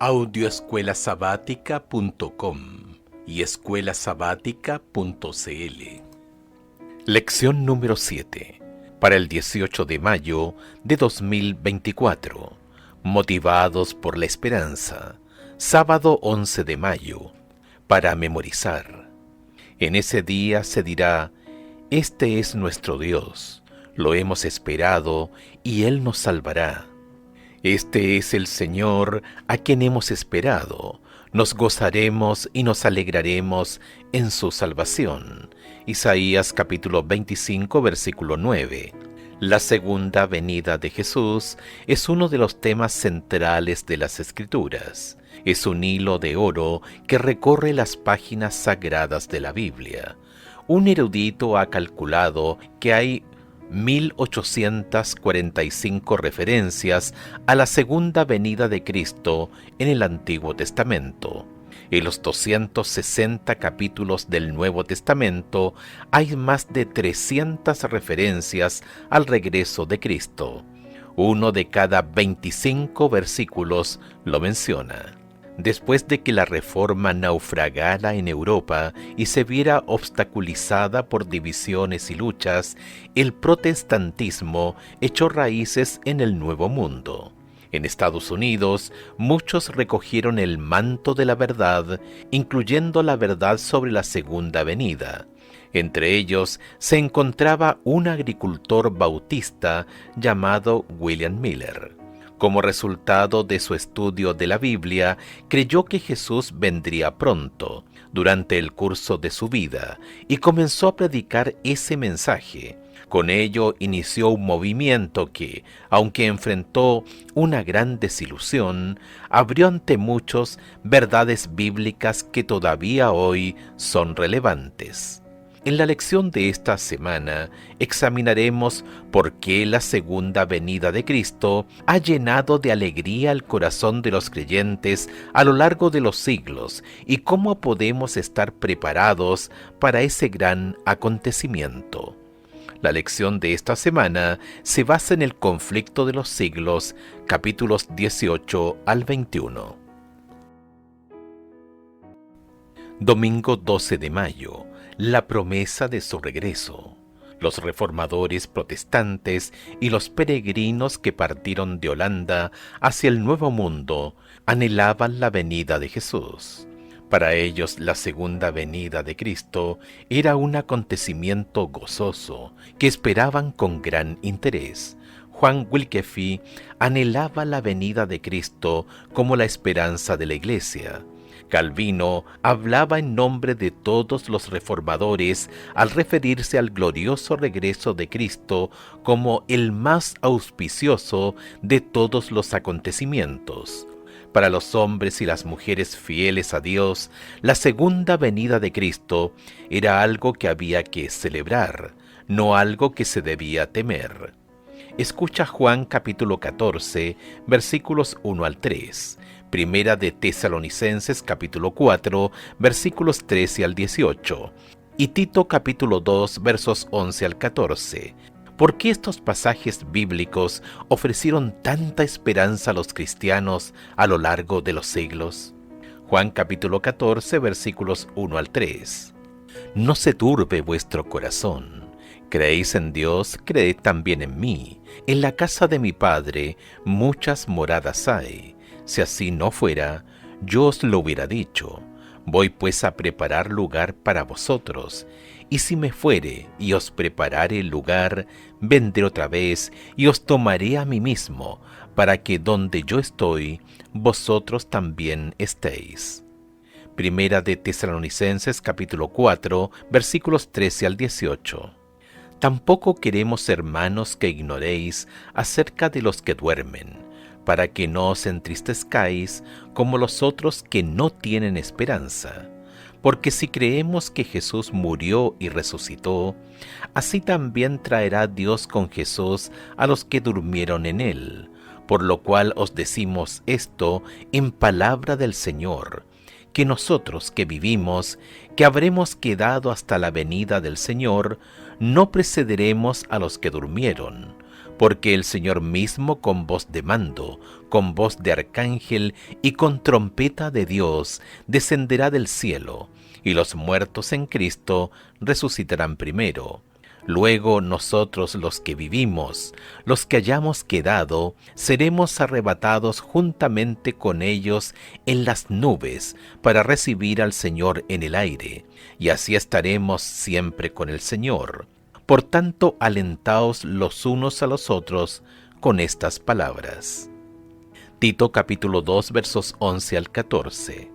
Audioescuelasabática.com y escuelasabática.cl. Lección número 7, para el 18 de mayo de 2024. Motivados por la esperanza. Sábado 11 de mayo. Para memorizar. En ese día se dirá: este es nuestro Dios, lo hemos esperado y Él nos salvará. Este es el Señor a quien hemos esperado, nos gozaremos y nos alegraremos en su salvación. Isaías capítulo 25, versículo 9. La segunda venida de Jesús es uno de los temas centrales de las Escrituras. Es un hilo de oro que recorre las páginas sagradas de la Biblia. Un erudito ha calculado que hay 1845 referencias a la segunda venida de Cristo en el Antiguo Testamento. En los 260 capítulos del Nuevo Testamento hay más de 300 referencias al regreso de Cristo. Uno de cada 25 versículos lo menciona. Después de que la Reforma naufragara en Europa y se viera obstaculizada por divisiones y luchas, el protestantismo echó raíces en el Nuevo Mundo. En Estados Unidos, muchos recogieron el manto de la verdad, incluyendo la verdad sobre la segunda venida. Entre ellos se encontraba un agricultor bautista llamado William Miller. Como resultado de su estudio de la Biblia, creyó que Jesús vendría pronto, durante el curso de su vida, y comenzó a predicar ese mensaje. Con ello inició un movimiento que, aunque enfrentó una gran desilusión, abrió ante muchos verdades bíblicas que todavía hoy son relevantes. En la lección de esta semana examinaremos por qué la segunda venida de Cristo ha llenado de alegría el corazón de los creyentes a lo largo de los siglos y cómo podemos estar preparados para ese gran acontecimiento. La lección de esta semana se basa en el conflicto de los siglos, capítulos 18 al 21. Domingo 12 de mayo. La promesa de su regreso. Los reformadores protestantes y los peregrinos que partieron de Holanda hacia el Nuevo Mundo anhelaban la venida de Jesús. Para ellos, la segunda venida de Cristo era un acontecimiento gozoso que esperaban con gran interés. Juan Wycliffe anhelaba la venida de Cristo como la esperanza de la Iglesia. Calvino hablaba en nombre de todos los reformadores al referirse al glorioso regreso de Cristo como el más auspicioso de todos los acontecimientos. Para los hombres y las mujeres fieles a Dios, la segunda venida de Cristo era algo que había que celebrar, no algo que se debía temer. Escucha Juan capítulo 14, versículos 1 al 3. Primera de Tesalonicenses capítulo 4, versículos 13 al 18, y Tito capítulo 2, versos 11 al 14. ¿Por qué estos pasajes bíblicos ofrecieron tanta esperanza a los cristianos a lo largo de los siglos? Juan capítulo 14, versículos 1 al 3. No se turbe vuestro corazón. Creéis en Dios, creed también en mí. En la casa de mi Padre muchas moradas hay. Si así no fuera, yo os lo hubiera dicho. Voy pues a preparar lugar para vosotros. Y si me fuere y os preparare el lugar, vendré otra vez y os tomaré a mí mismo, para que donde yo estoy, vosotros también estéis. Primera de Tesalonicenses capítulo 4, versículos 13 al 18. Tampoco queremos, hermanos, que ignoréis acerca de los que duermen, para que no os entristezcáis como los otros que no tienen esperanza. Porque si creemos que Jesús murió y resucitó, así también traerá Dios con Jesús a los que durmieron en él. Por lo cual os decimos esto en palabra del Señor, que nosotros que vivimos, que habremos quedado hasta la venida del Señor, no precederemos a los que durmieron. porque el Señor mismo con voz de mando, con voz de arcángel y con trompeta de Dios descenderá del cielo, y los muertos en Cristo resucitarán primero. Luego nosotros los que vivimos, los que hayamos quedado, seremos arrebatados juntamente con ellos en las nubes para recibir al Señor en el aire, y así estaremos siempre con el Señor. Por tanto, alentaos los unos a los otros con estas palabras. Tito capítulo 2 versos 11 al 14.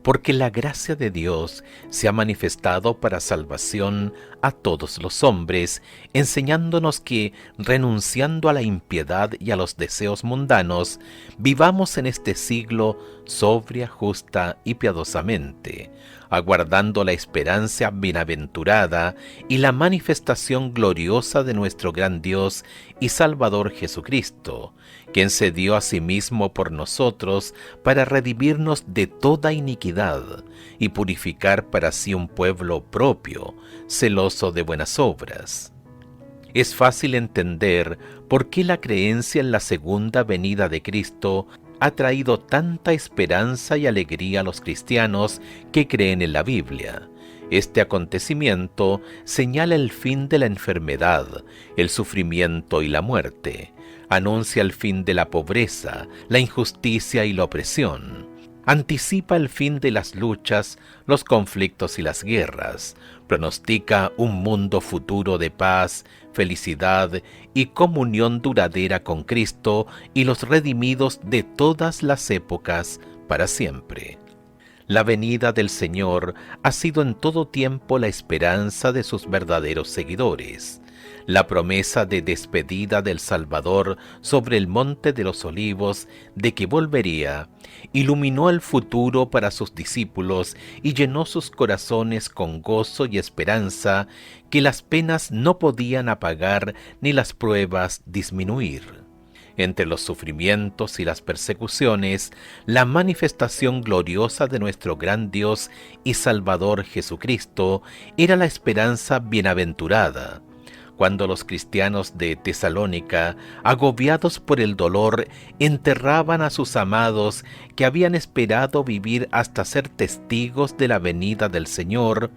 Porque la gracia de Dios se ha manifestado para salvación a todos los hombres, enseñándonos que, renunciando a la impiedad y a los deseos mundanos, vivamos en este siglo sobria, justa y piadosamente, aguardando la esperanza bienaventurada y la manifestación gloriosa de nuestro gran Dios y Salvador Jesucristo, quien se dio a sí mismo por nosotros para redimirnos de toda iniquidad y purificar para sí un pueblo propio, celoso de buenas obras. Es fácil entender por qué la creencia en la segunda venida de Cristo ha traído tanta esperanza y alegría a los cristianos que creen en la Biblia. Este acontecimiento señala el fin de la enfermedad, el sufrimiento y la muerte. Anuncia el fin de la pobreza, la injusticia y la opresión. Anticipa el fin de las luchas, los conflictos y las guerras. Pronostica un mundo futuro de paz, felicidad y comunión duradera con Cristo y los redimidos de todas las épocas para siempre. La venida del Señor ha sido en todo tiempo la esperanza de sus verdaderos seguidores. La promesa de despedida del Salvador sobre el monte de los olivos, de que volvería, iluminó el futuro para sus discípulos y llenó sus corazones con gozo y esperanza que las penas no podían apagar ni las pruebas disminuir. Entre los sufrimientos y las persecuciones, la manifestación gloriosa de nuestro gran Dios y Salvador Jesucristo era la esperanza bienaventurada. Cuando los cristianos de Tesalónica, agobiados por el dolor, enterraban a sus amados que habían esperado vivir hasta ser testigos de la venida del Señor,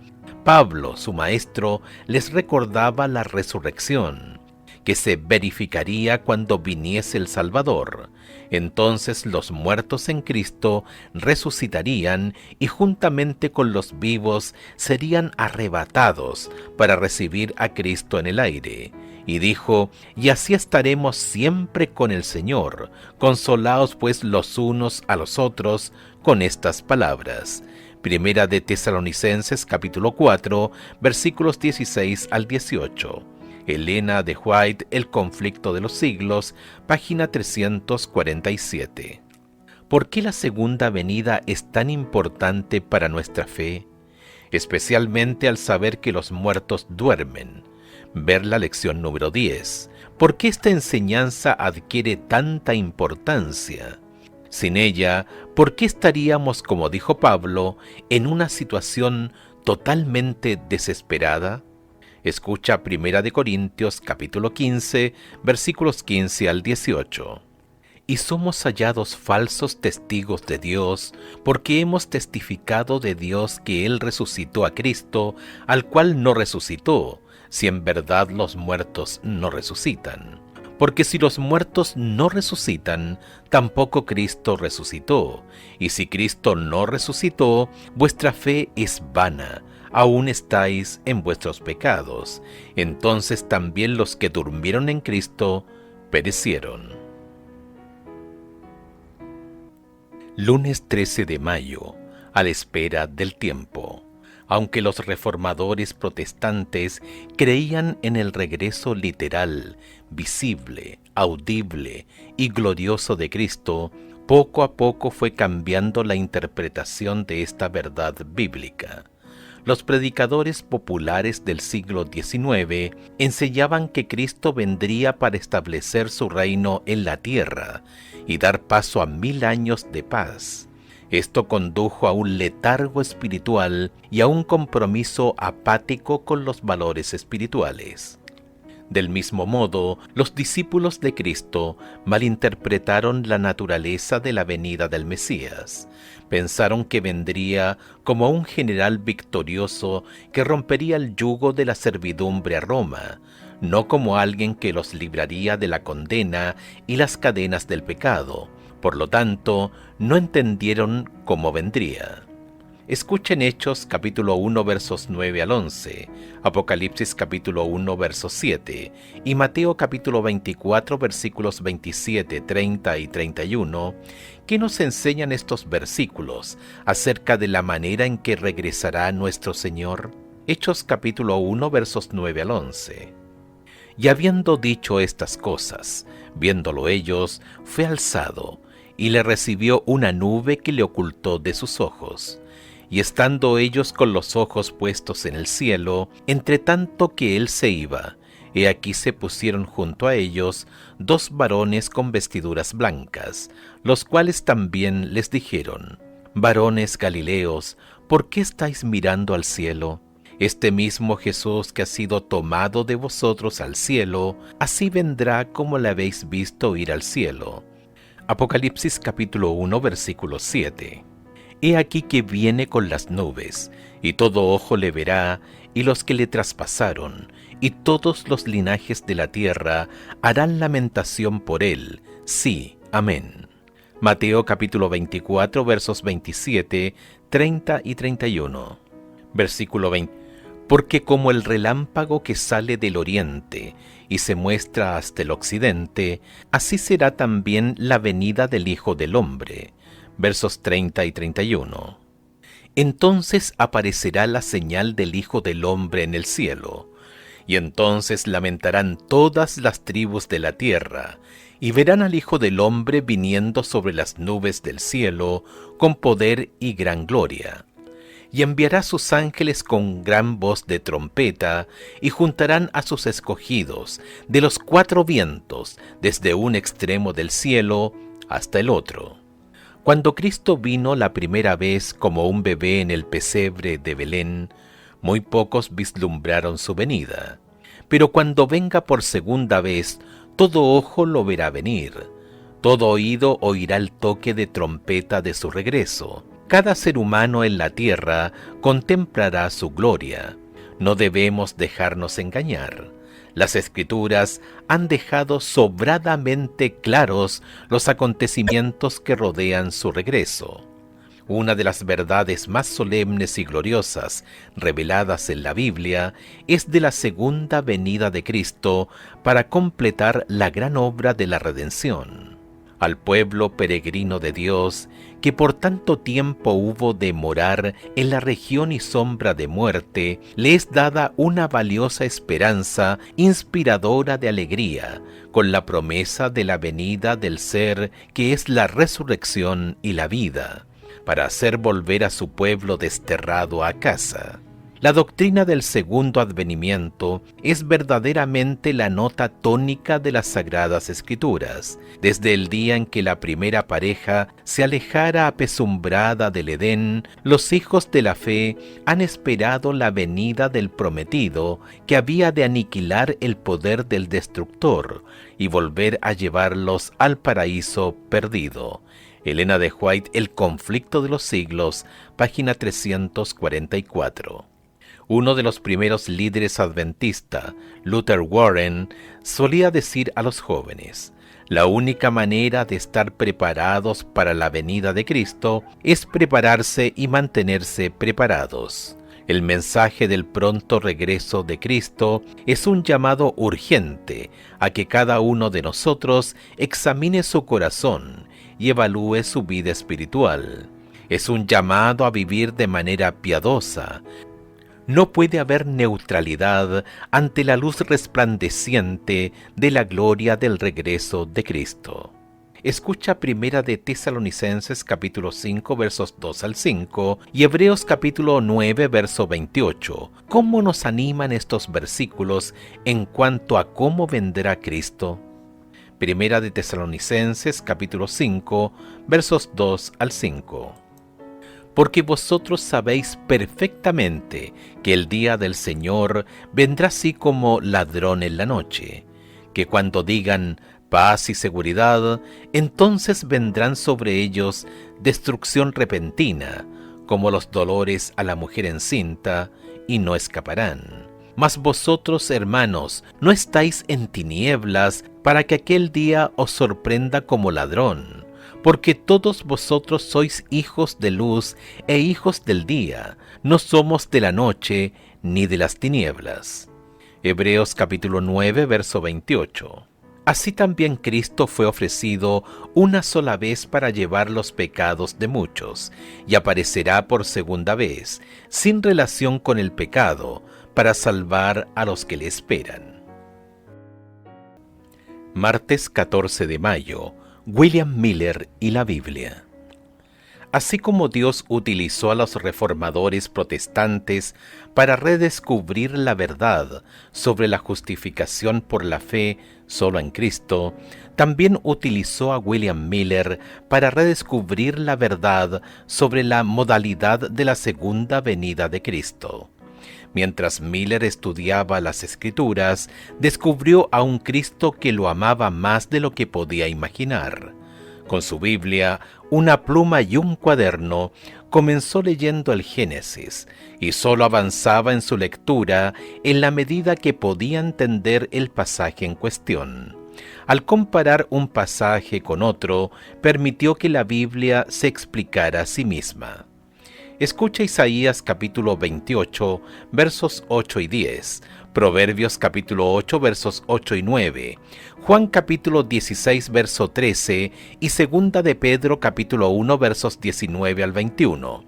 Pablo, su maestro, les recordaba la resurrección, que se verificaría cuando viniese el Salvador. Entonces los muertos en Cristo resucitarían y juntamente con los vivos serían arrebatados para recibir a Cristo en el aire. Y dijo, y así estaremos siempre con el Señor, consolaos pues los unos a los otros con estas palabras. Primera de Tesalonicenses capítulo 4, versículos 16 al 18. Elena de White, El conflicto de los siglos, página 347. ¿Por qué la segunda venida es tan importante para nuestra fe? Especialmente al saber que los muertos duermen. Ver la lección número 10. ¿Por qué esta enseñanza adquiere tanta importancia? Sin ella, ¿por qué estaríamos, como dijo Pablo, en una situación totalmente desesperada? Escucha 1 Corintios capítulo 15, versículos 15 al 18. Y somos hallados falsos testigos de Dios, porque hemos testificado de Dios que Él resucitó a Cristo, al cual no resucitó, si en verdad los muertos no resucitan. Porque si los muertos no resucitan, tampoco Cristo resucitó. Y si Cristo no resucitó, vuestra fe es vana. Aún estáis en vuestros pecados. Entonces también los que durmieron en Cristo perecieron. Lunes 13 de mayo, a la espera del tiempo. Aunque los reformadores protestantes creían en el regreso literal, visible, audible y glorioso de Cristo, poco a poco fue cambiando la interpretación de esta verdad bíblica. Los predicadores populares del siglo XIX enseñaban que Cristo vendría para establecer su reino en la tierra y dar paso a 1000 años de paz. Esto condujo a un letargo espiritual y a un compromiso apático con los valores espirituales. Del mismo modo, los discípulos de Cristo malinterpretaron la naturaleza de la venida del Mesías. Pensaron que vendría como un general victorioso que rompería el yugo de la servidumbre a Roma, no como alguien que los libraría de la condena y las cadenas del pecado. Por lo tanto, no entendieron cómo vendría. Escuchen Hechos capítulo 1 versos 9 al 11, Apocalipsis capítulo 1 versos 7 y Mateo capítulo 24 versículos 27, 30 y 31, que nos enseñan estos versículos acerca de la manera en que regresará nuestro Señor. Hechos capítulo 1 versos 9 al 11. Y habiendo dicho estas cosas, viéndolo ellos, fue alzado, y le recibió una nube que le ocultó de sus ojos. Y estando ellos con los ojos puestos en el cielo, entre tanto que él se iba, he aquí se pusieron junto a ellos 2 varones con vestiduras blancas, los cuales también les dijeron: Varones Galileos, ¿por qué estáis mirando al cielo? Este mismo Jesús que ha sido tomado de vosotros al cielo, así vendrá como le habéis visto ir al cielo. Apocalipsis capítulo 1 versículo 7. He aquí que viene con las nubes, y todo ojo le verá, y los que le traspasaron, y todos los linajes de la tierra harán lamentación por él. Sí, amén. Mateo capítulo 24 versos 27, 30 y 31. Versículo 20. Porque como el relámpago que sale del oriente y se muestra hasta el occidente, así será también la venida del Hijo del Hombre. Versos 30 y 31. Entonces aparecerá la señal del Hijo del Hombre en el cielo, y entonces lamentarán todas las tribus de la tierra, y verán al Hijo del Hombre viniendo sobre las nubes del cielo con poder y gran gloria. Y enviará sus ángeles con gran voz de trompeta, y juntarán a sus escogidos de los 4 vientos, desde un extremo del cielo hasta el otro. Cuando Cristo vino la primera vez como un bebé en el pesebre de Belén, muy pocos vislumbraron su venida. Pero cuando venga por segunda vez, todo ojo lo verá venir, todo oído oirá el toque de trompeta de su regreso. Cada ser humano en la tierra contemplará su gloria. No debemos dejarnos engañar. Las Escrituras han dejado sobradamente claros los acontecimientos que rodean su regreso. Una de las verdades más solemnes y gloriosas reveladas en la Biblia es de la segunda venida de Cristo para completar la gran obra de la redención. Al pueblo peregrino de Dios, que por tanto tiempo hubo de morar en la región y sombra de muerte, le es dada una valiosa esperanza inspiradora de alegría, con la promesa de la venida del Ser que es la resurrección y la vida, para hacer volver a su pueblo desterrado a casa. La doctrina del segundo advenimiento es verdaderamente la nota tónica de las Sagradas Escrituras. Desde el día en que la primera pareja se alejara apesumbrada del Edén, los hijos de la fe han esperado la venida del prometido que había de aniquilar el poder del destructor y volver a llevarlos al paraíso perdido. Elena de White, El conflicto de los siglos, página 344. Uno de los primeros líderes adventistas, Luther Warren, solía decir a los jóvenes: la única manera de estar preparados para la venida de Cristo es prepararse y mantenerse preparados. El mensaje del pronto regreso de Cristo es un llamado urgente a que cada uno de nosotros examine su corazón y evalúe su vida espiritual. Es un llamado a vivir de manera piadosa. No puede haber neutralidad ante la luz resplandeciente de la gloria del regreso de Cristo. Escucha Primera de Tesalonicenses capítulo 5 versos 2 al 5 y Hebreos capítulo 9 verso 28. ¿Cómo nos animan estos versículos en cuanto a cómo vendrá Cristo? Primera de Tesalonicenses capítulo 5 versos 2 al 5. porque vosotros sabéis perfectamente que el día del Señor vendrá así como ladrón en la noche, que cuando digan paz y seguridad, entonces vendrán sobre ellos destrucción repentina, como los dolores a la mujer encinta, y no escaparán. Mas vosotros, hermanos, no estáis en tinieblas para que aquel día os sorprenda como ladrón, porque todos vosotros sois hijos de luz e hijos del día, no somos de la noche ni de las tinieblas. Hebreos capítulo 9, verso 28. Así también Cristo fue ofrecido una sola vez para llevar los pecados de muchos, y aparecerá por segunda vez, sin relación con el pecado, para salvar a los que le esperan. Martes 14 de mayo. William Miller y la Biblia. Así como Dios utilizó a los reformadores protestantes para redescubrir la verdad sobre la justificación por la fe solo en Cristo, también utilizó a William Miller para redescubrir la verdad sobre la modalidad de la segunda venida de Cristo. Mientras Miller estudiaba las Escrituras, descubrió a un Cristo que lo amaba más de lo que podía imaginar. Con su Biblia, una pluma y un cuaderno, comenzó leyendo el Génesis, y solo avanzaba en su lectura en la medida que podía entender el pasaje en cuestión. Al comparar un pasaje con otro, permitió que la Biblia se explicara a sí misma. Escucha Isaías capítulo 28, versos 8 y 10, Proverbios capítulo 8, versos 8 y 9, Juan capítulo 16, verso 13 y Segunda de Pedro capítulo 1, versos 19 al 21.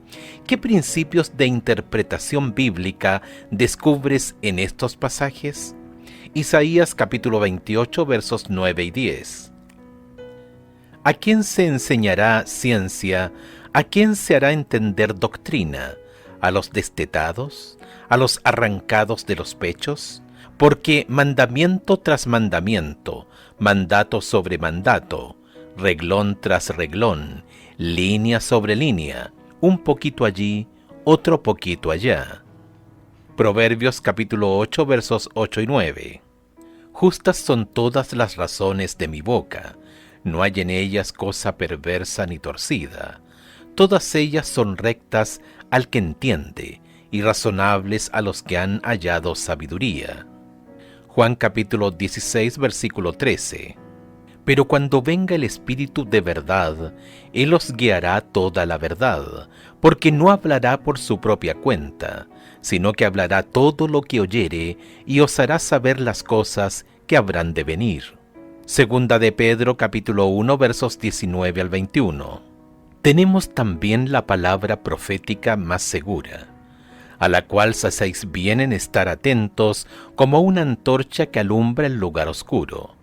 ¿Qué principios de interpretación bíblica descubres en estos pasajes? Isaías capítulo 28, versos 9 y 10. ¿A quién se enseñará ciencia? ¿A quién se hará entender doctrina? ¿A los destetados? ¿A los arrancados de los pechos? Porque mandamiento tras mandamiento, mandato sobre mandato, reglón tras reglón, línea sobre línea, un poquito allí, otro poquito allá. Proverbios capítulo 8, versos 8 y 9. Justas son todas las razones de mi boca, no hay en ellas cosa perversa ni torcida. Todas ellas son rectas al que entiende, y razonables a los que han hallado sabiduría. Juan capítulo 16, versículo 13. Pero cuando venga el Espíritu de verdad, Él os guiará toda la verdad, porque no hablará por su propia cuenta, sino que hablará todo lo que oyere, y os hará saber las cosas que habrán de venir. Segunda de Pedro capítulo 1, versos 19 al 21. Tenemos también la palabra profética más segura, a la cual se hacéis bien en estar atentos como una antorcha que alumbra el lugar oscuro,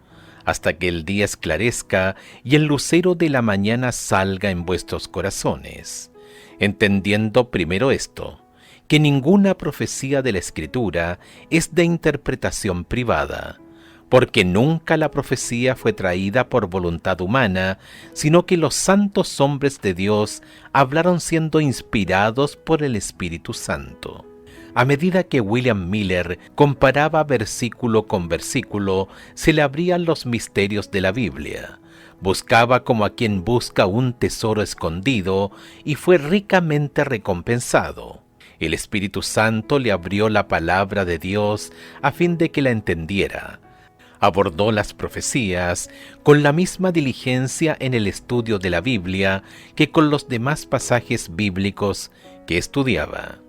hasta que el día esclarezca y el lucero de la mañana salga en vuestros corazones, entendiendo primero esto, que ninguna profecía de la Escritura es de interpretación privada, porque nunca la profecía fue traída por voluntad humana, sino que los santos hombres de Dios hablaron siendo inspirados por el Espíritu Santo. A medida que William Miller comparaba versículo con versículo, se le abrían los misterios de la Biblia. Buscaba como a quien busca un tesoro escondido y fue ricamente recompensado. El Espíritu Santo le abrió la palabra de Dios a fin de que la entendiera. Abordó las profecías con la misma diligencia en el estudio de la Biblia que con los demás pasajes bíblicos que estudiaba.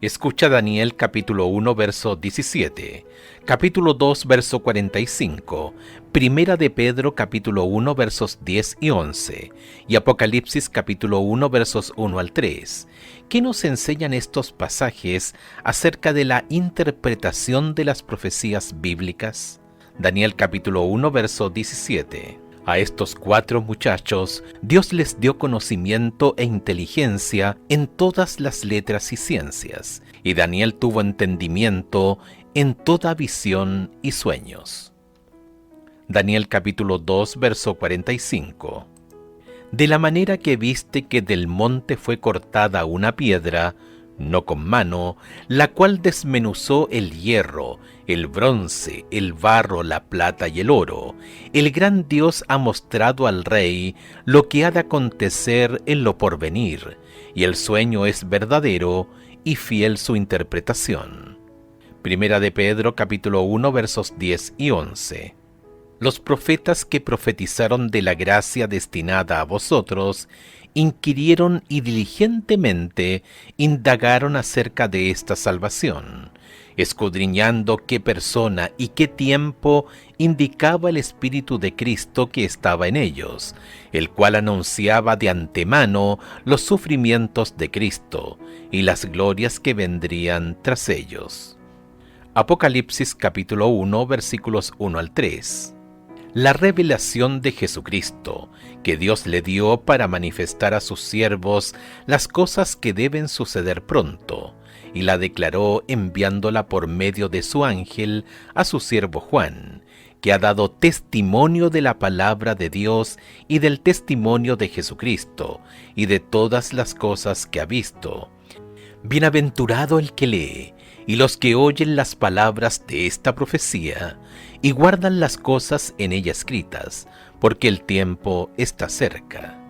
Escucha Daniel capítulo 1 verso 17, capítulo 2 verso 45, Primera de Pedro capítulo 1 versos 10 y 11 y Apocalipsis capítulo 1 versos 1 al 3. ¿Qué nos enseñan estos pasajes acerca de la interpretación de las profecías bíblicas? Daniel capítulo 1 verso 17. A estos 4 muchachos Dios les dio conocimiento e inteligencia en todas las letras y ciencias, y Daniel tuvo entendimiento en toda visión y sueños. Daniel capítulo 2 verso 45. De la manera que viste que del monte fue cortada una piedra, no con mano, la cual desmenuzó el hierro, el bronce, el barro, la plata y el oro, el gran Dios ha mostrado al rey lo que ha de acontecer en lo porvenir, y el sueño es verdadero y fiel su interpretación. Primera de Pedro capítulo 1 versos 10 y 11. Los profetas que profetizaron de la gracia destinada a vosotros, inquirieron y diligentemente indagaron acerca de esta salvación, escudriñando qué persona y qué tiempo indicaba el Espíritu de Cristo que estaba en ellos, el cual anunciaba de antemano los sufrimientos de Cristo y las glorias que vendrían tras ellos. Apocalipsis capítulo 1 versículos 1 al 3. La revelación de Jesucristo, que Dios le dio para manifestar a sus siervos las cosas que deben suceder pronto, y la declaró enviándola por medio de su ángel a su siervo Juan, que ha dado testimonio de la palabra de Dios y del testimonio de Jesucristo, y de todas las cosas que ha visto. Bienaventurado el que lee, y los que oyen las palabras de esta profecía, y guardan las cosas en ella escritas, porque el tiempo está cerca.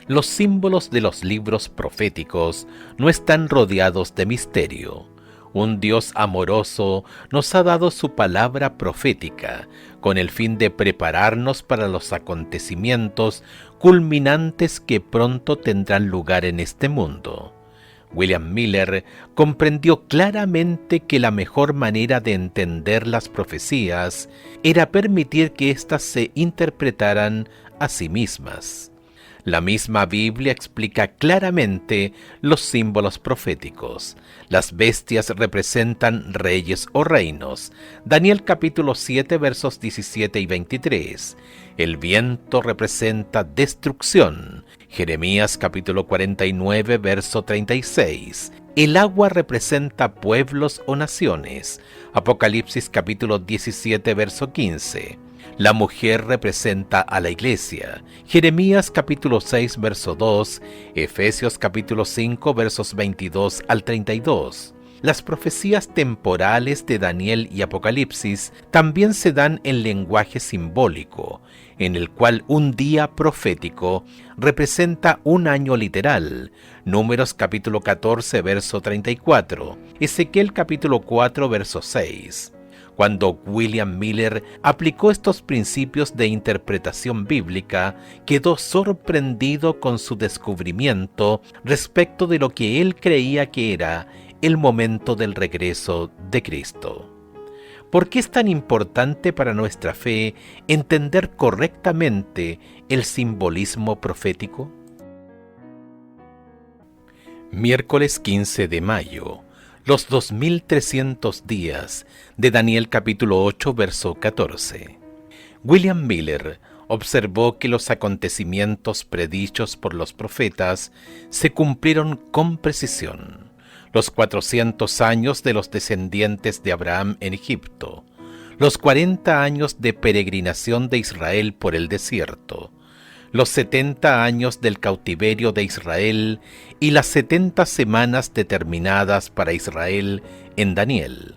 Los símbolos de los libros proféticos no están rodeados de misterio. Un Dios amoroso nos ha dado su palabra profética, con el fin de prepararnos para los acontecimientos culminantes que pronto tendrán lugar en este mundo. William Miller comprendió claramente que la mejor manera de entender las profecías era permitir que éstas se interpretaran a sí mismas. La misma Biblia explica claramente los símbolos proféticos. Las bestias representan reyes o reinos. Daniel capítulo 7 versos 17 y 23. El viento representa destrucción. Jeremías capítulo 49 verso 36. El agua representa pueblos o naciones. Apocalipsis capítulo 17 verso 15. La mujer representa a la iglesia. Jeremías capítulo 6 verso 2, Efesios capítulo 5 versos 22 al 32. Las profecías temporales de Daniel y Apocalipsis también se dan en lenguaje simbólico, en el cual un día profético representa un año literal. Números capítulo 14 verso 34, Ezequiel capítulo 4 verso 6. Cuando William Miller aplicó estos principios de interpretación bíblica, quedó sorprendido con su descubrimiento respecto de lo que él creía que era el momento del regreso de Cristo. ¿Por qué es tan importante para nuestra fe entender correctamente el simbolismo profético? Miércoles 15 de mayo. Los 2300 días de Daniel capítulo 8 verso 14. William Miller observó que los acontecimientos predichos por los profetas se cumplieron con precisión. Los 400 años de los descendientes de Abraham en Egipto, los 40 años de peregrinación de Israel por el desierto, los 70 años del cautiverio de Israel y las 70 semanas determinadas para Israel en Daniel.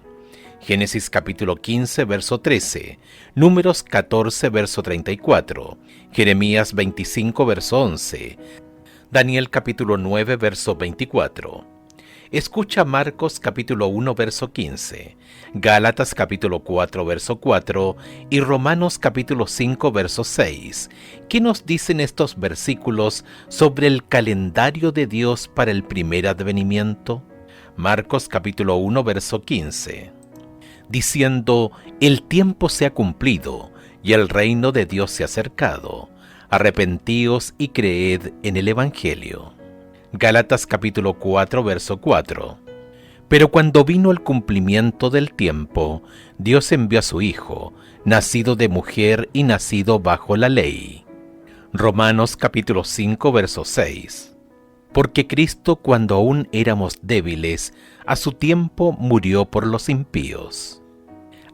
Génesis capítulo 15 verso 13, Números 14 verso 34, Jeremías 25 verso 11, Daniel capítulo 9 verso 24. Escucha Marcos capítulo 1 verso 15, Gálatas capítulo 4 verso 4 y Romanos capítulo 5 verso 6. ¿Qué nos dicen estos versículos sobre el calendario de Dios para el primer advenimiento? Marcos capítulo 1 verso 15. Diciendo, el tiempo se ha cumplido y el reino de Dios se ha acercado. Arrepentíos y creed en el Evangelio. Gálatas capítulo 4 verso 4. Pero cuando vino el cumplimiento del tiempo, Dios envió a su Hijo, nacido de mujer y nacido bajo la ley. Romanos capítulo 5 verso 6. Porque Cristo, cuando aún éramos débiles, a su tiempo murió por los impíos.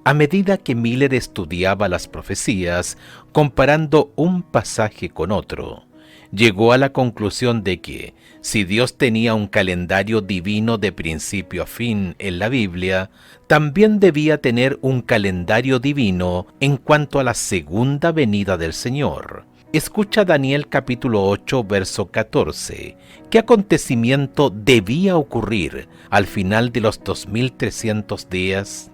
A medida que Miller estudiaba las profecías, comparando un pasaje con otro, llegó a la conclusión de que, si Dios tenía un calendario divino de principio a fin en la Biblia, también debía tener un calendario divino en cuanto a la segunda venida del Señor. Escucha Daniel capítulo 8, verso 14. ¿Qué acontecimiento debía ocurrir al final de los 2300 días?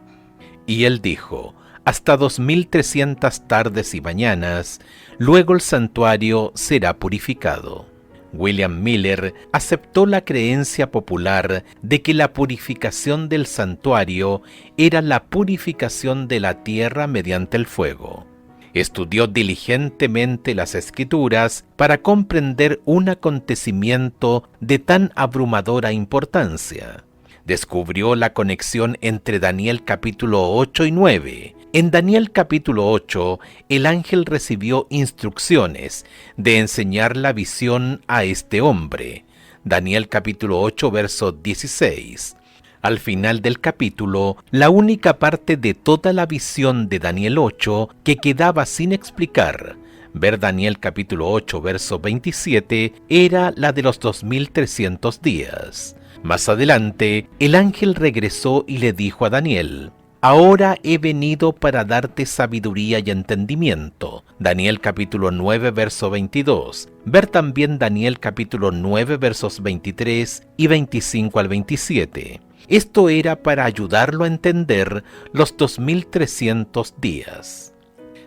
Y él dijo: hasta 2300 tardes y mañanas, luego el santuario será purificado. William Miller aceptó la creencia popular de que la purificación del santuario era la purificación de la tierra mediante el fuego. Estudió diligentemente las Escrituras para comprender un acontecimiento de tan abrumadora importancia. Descubrió la conexión entre Daniel capítulo 8 y 9. En Daniel capítulo 8, el ángel recibió instrucciones de enseñar la visión a este hombre. Daniel capítulo 8, verso 16. Al final del capítulo, la única parte de toda la visión de Daniel 8 que quedaba sin explicar, ver Daniel capítulo 8, verso 27, era la de los 2300 días. Más adelante, el ángel regresó y le dijo a Daniel: ahora he venido para darte sabiduría y entendimiento. Daniel capítulo 9, verso 22. Ver también Daniel capítulo 9, versos 23 y 25 al 27. Esto era para ayudarlo a entender los 2300 días.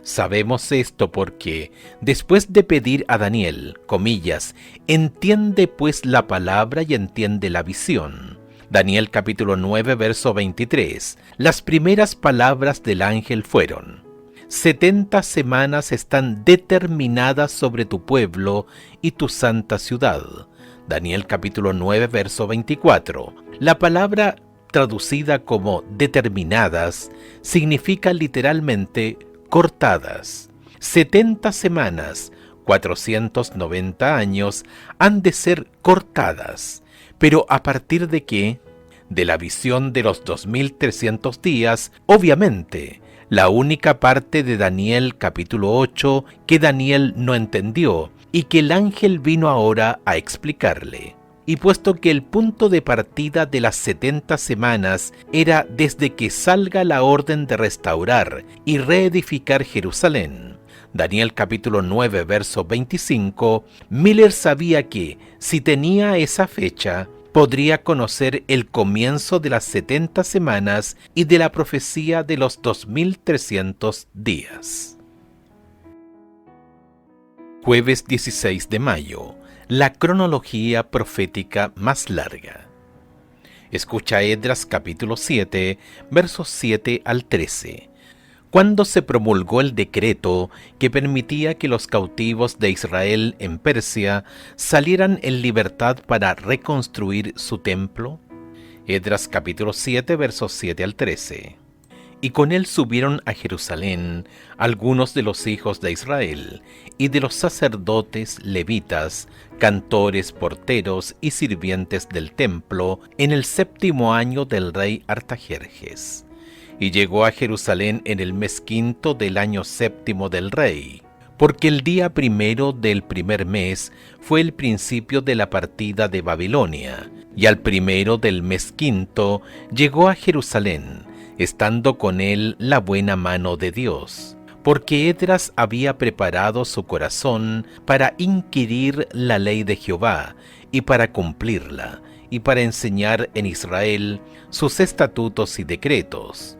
Sabemos esto porque, después de pedir a Daniel, comillas, entiende pues la palabra y entiende la visión. Daniel capítulo 9, verso 23. Las primeras palabras del ángel fueron: 70 semanas están determinadas sobre tu pueblo y tu santa ciudad. Daniel capítulo 9, verso 24. La palabra traducida como determinadas significa literalmente cortadas. 70 semanas, 490 años, han de ser cortadas. Pero ¿a partir de qué? De la visión de los 2300 días, obviamente. La única parte de Daniel capítulo 8 que Daniel no entendió y que el ángel vino ahora a explicarle. Y puesto que el punto de partida de las 70 semanas era desde que salga la orden de restaurar y reedificar Jerusalén, Daniel capítulo 9, verso 25, Miller sabía que, si tenía esa fecha, podría conocer el comienzo de las 70 semanas y de la profecía de los 2300 días. Jueves 16 de mayo. La cronología profética más larga. Escucha Esdras capítulo 7, versos 7 al 13. Cuando se promulgó el decreto que permitía que los cautivos de Israel en Persia salieran en libertad para reconstruir su templo. Esdras capítulo 7, versos 7 al 13. Y con él subieron a Jerusalén algunos de los hijos de Israel, y de los sacerdotes, levitas, cantores, porteros y sirvientes del templo, en el 7º año del rey Artajerjes. Y llegó a Jerusalén en el mes 5 del año 7 del rey, porque el día 1 del primer mes fue el principio de la partida de Babilonia, y al 1 del mes 5 llegó a Jerusalén, estando con él la buena mano de Dios, porque Esdras había preparado su corazón para inquirir la ley de Jehová y para cumplirla, y para enseñar en Israel sus estatutos y decretos.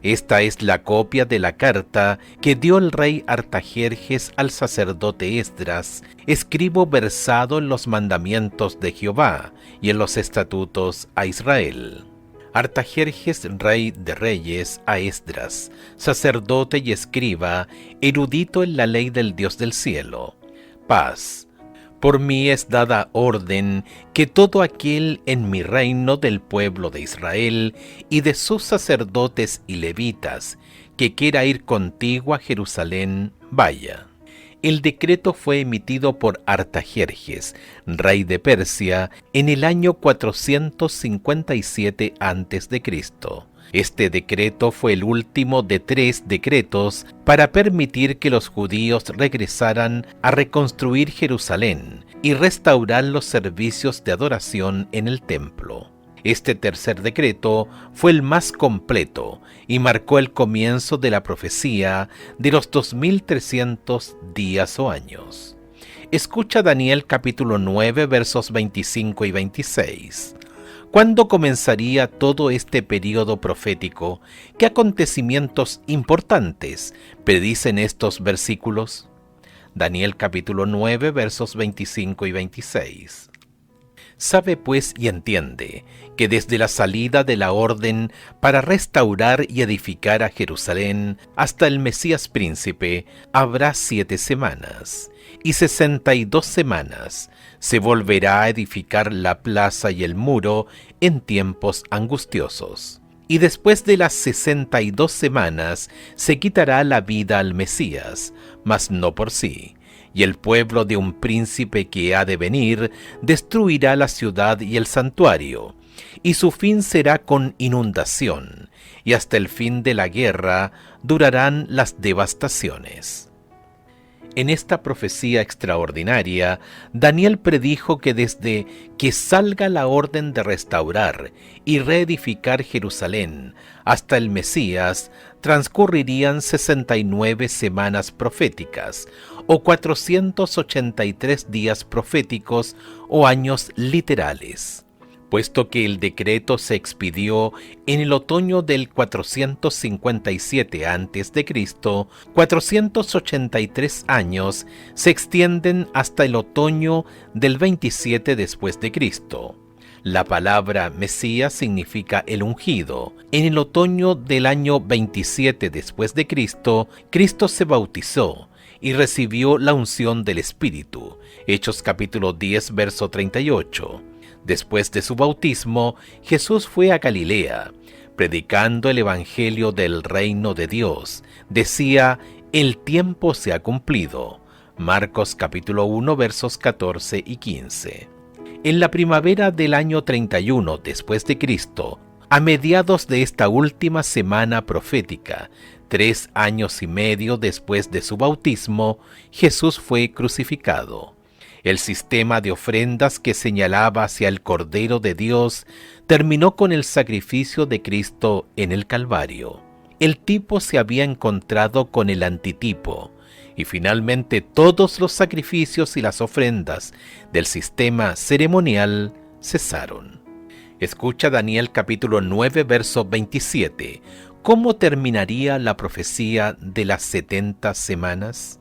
Esta es la copia de la carta que dio el rey Artajerjes al sacerdote Esdras, escribo versado en los mandamientos de Jehová y en los estatutos a Israel. Artajerjes, rey de reyes, a Esdras, sacerdote y escriba, erudito en la ley del Dios del cielo. Paz. Por mí es dada orden que todo aquel en mi reino del pueblo de Israel y de sus sacerdotes y levitas que quiera ir contigo a Jerusalén, vaya. El decreto fue emitido por Artajerjes, rey de Persia, en el año 457 a.C. Este decreto fue el último de 3 decretos para permitir que los judíos regresaran a reconstruir Jerusalén y restaurar los servicios de adoración en el templo. Este tercer decreto fue el más completo y marcó el comienzo de la profecía de los 2300 días o años. Escucha Daniel capítulo 9 versos 25 y 26. ¿Cuándo comenzaría todo este período profético? ¿Qué acontecimientos importantes predicen estos versículos? Daniel capítulo 9 versos 25 y 26. Sabe pues y entiende que desde la salida de la orden para restaurar y edificar a Jerusalén hasta el Mesías príncipe habrá 7 semanas, y 62 semanas se volverá a edificar la plaza y el muro en tiempos angustiosos. Y después de las 62 semanas se quitará la vida al Mesías, mas no por sí. Y el pueblo de un príncipe que ha de venir destruirá la ciudad y el santuario, y su fin será con inundación, y hasta el fin de la guerra durarán las devastaciones. En esta profecía extraordinaria, Daniel predijo que desde que salga la orden de restaurar y reedificar Jerusalén hasta el Mesías, transcurrirían 69 semanas proféticas, o 483 días proféticos o años literales. Puesto que el decreto se expidió en el otoño del 457 a.C., 483 años se extienden hasta el otoño del 27 después de Cristo. La palabra Mesías significa el ungido. En el otoño del año 27 después de Cristo, Cristo se bautizó y recibió la unción del Espíritu. Hechos capítulo 10, verso 38. Después de su bautismo, Jesús fue a Galilea, predicando el Evangelio del reino de Dios. Decía, el tiempo se ha cumplido. Marcos capítulo 1, versos 14 y 15. En la primavera del año 31 después de Cristo, a mediados de esta última semana profética, 3 años y medio después de su bautismo, Jesús fue crucificado. El sistema de ofrendas que señalaba hacia el Cordero de Dios terminó con el sacrificio de Cristo en el Calvario. El tipo se había encontrado con el antitipo, y finalmente todos los sacrificios y las ofrendas del sistema ceremonial cesaron. Escucha Daniel capítulo 9, verso 27. ¿Cómo terminaría la profecía de las 70 semanas?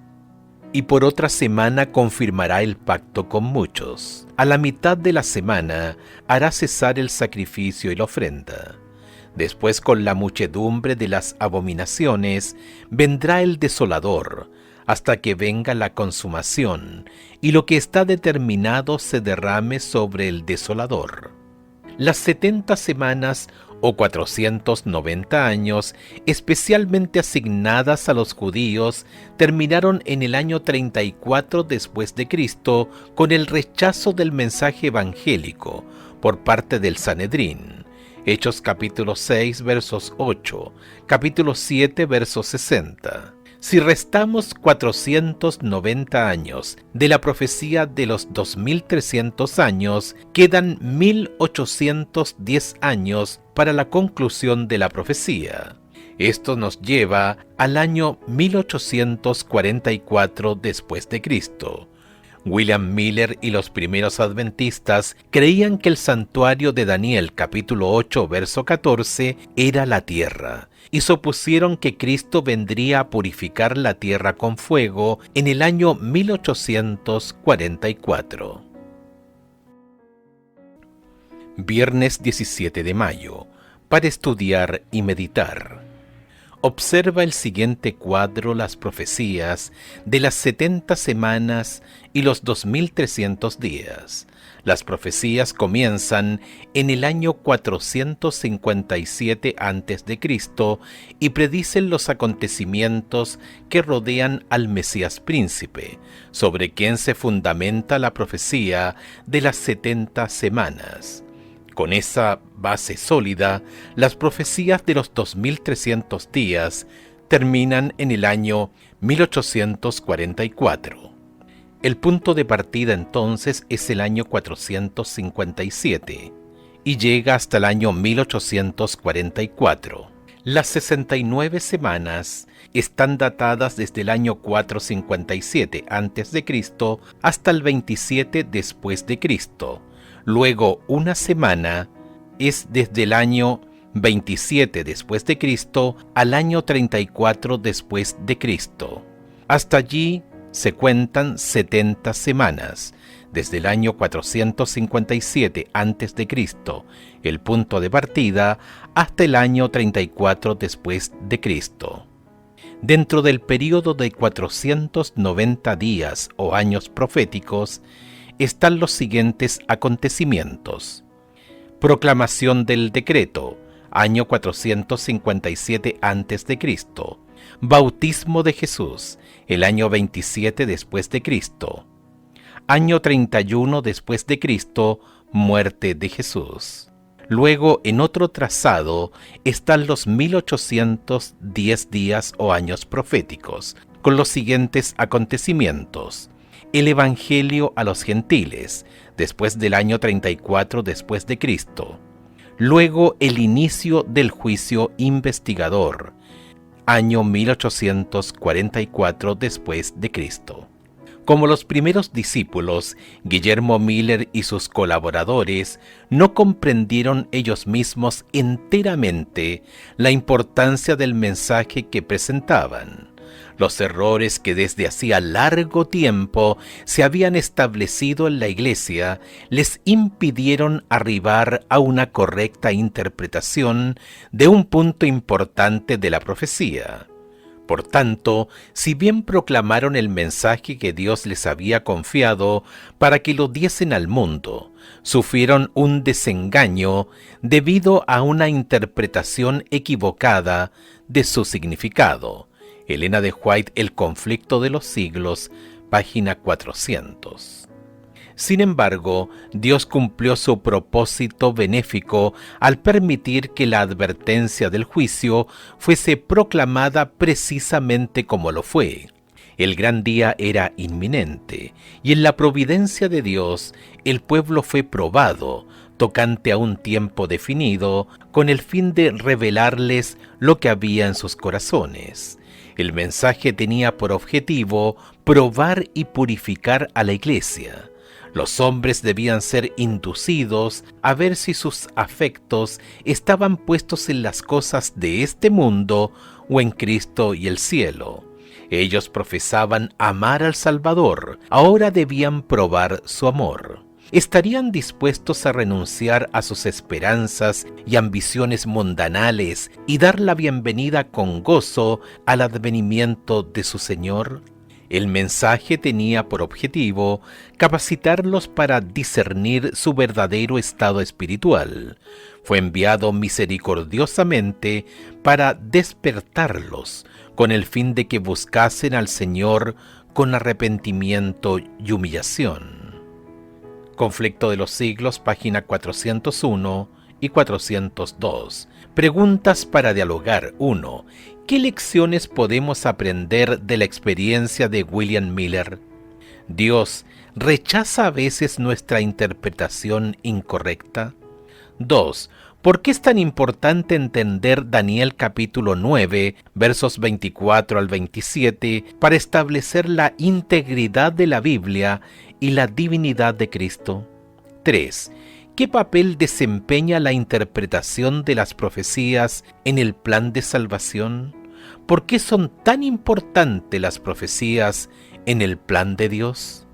Y por otra semana confirmará el pacto con muchos. A la mitad de la semana hará cesar el sacrificio y la ofrenda. Después, con la muchedumbre de las abominaciones, vendrá el desolador, hasta que venga la consumación, y lo que está determinado se derrame sobre el desolador. Las 70 semanas o 490 años, especialmente asignadas a los judíos, terminaron en el año 34 después de Cristo con el rechazo del mensaje evangélico por parte del Sanedrín. Hechos capítulo 6 versos 8, capítulo 7 versos 60. Si restamos 490 años de la profecía de los 2300 años, quedan 1810 años para la conclusión de la profecía. Esto nos lleva al año 1844 después de Cristo. William Miller y los primeros adventistas creían que el santuario de Daniel capítulo 8 verso 14 era la tierra, y supusieron que Cristo vendría a purificar la tierra con fuego en el año 1844. Viernes 17 de mayo, para estudiar y meditar. Observa el siguiente cuadro las profecías de las 70 semanas y los 2300 días. Las profecías comienzan en el año 457 a.C. y predicen los acontecimientos que rodean al Mesías príncipe, sobre quien se fundamenta la profecía de las 70 semanas. Con esa base sólida, las profecías de los 2300 días terminan en el año 1844. El punto de partida entonces es el año 457 y llega hasta el año 1844. Las 69 semanas están datadas desde el año 457 a.C. hasta el 27 después de Cristo. Luego, una semana es desde el año 27 después de Cristo al año 34 después de Cristo. Hasta allí se cuentan 70 semanas, desde el año 457 a.C., el punto de partida, hasta el año 34 después de Cristo. Dentro del período de 490 días o años proféticos, están los siguientes acontecimientos. Proclamación del decreto, año 457 a.C. Bautismo de Jesús, el año 27 después de Cristo. Año 31 después de Cristo, muerte de Jesús. Luego, en otro trazado, están los 1810 días o años proféticos, con los siguientes acontecimientos. El Evangelio a los gentiles, después del año 34 después de Cristo. Luego, el inicio del juicio investigador, año 1844 después de Cristo. Como los primeros discípulos, Guillermo Miller y sus colaboradores no comprendieron ellos mismos enteramente la importancia del mensaje que presentaban. Los errores que desde hacía largo tiempo se habían establecido en la Iglesia les impidieron arribar a una correcta interpretación de un punto importante de la profecía. Por tanto, si bien proclamaron el mensaje que Dios les había confiado para que lo diesen al mundo, sufrieron un desengaño debido a una interpretación equivocada de su significado. Elena de White, El conflicto de los siglos, página 400. Sin embargo, Dios cumplió su propósito benéfico al permitir que la advertencia del juicio fuese proclamada precisamente como lo fue. El gran día era inminente, y en la providencia de Dios, el pueblo fue probado, tocante a un tiempo definido, con el fin de revelarles lo que había en sus corazones. El mensaje tenía por objetivo probar y purificar a la Iglesia. Los hombres debían ser inducidos a ver si sus afectos estaban puestos en las cosas de este mundo o en Cristo y el cielo. Ellos profesaban amar al Salvador, ahora debían probar su amor. ¿Estarían dispuestos a renunciar a sus esperanzas y ambiciones mundanales y dar la bienvenida con gozo al advenimiento de su Señor? El mensaje tenía por objetivo capacitarlos para discernir su verdadero estado espiritual. Fue enviado misericordiosamente para despertarlos, con el fin de que buscasen al Señor con arrepentimiento y humillación. Conflicto de los siglos, página 401 y 402. Preguntas para dialogar. 1. ¿Qué lecciones podemos aprender de la experiencia de William Miller? ¿Dios rechaza a veces nuestra interpretación incorrecta? 2. ¿Por qué es tan importante entender Daniel capítulo 9, versos 24 al 27, para establecer la integridad de la Biblia y la divinidad de Cristo? 3. ¿Qué papel desempeña la interpretación de las profecías en el plan de salvación? ¿Por qué son tan importantes las profecías en el plan de Dios?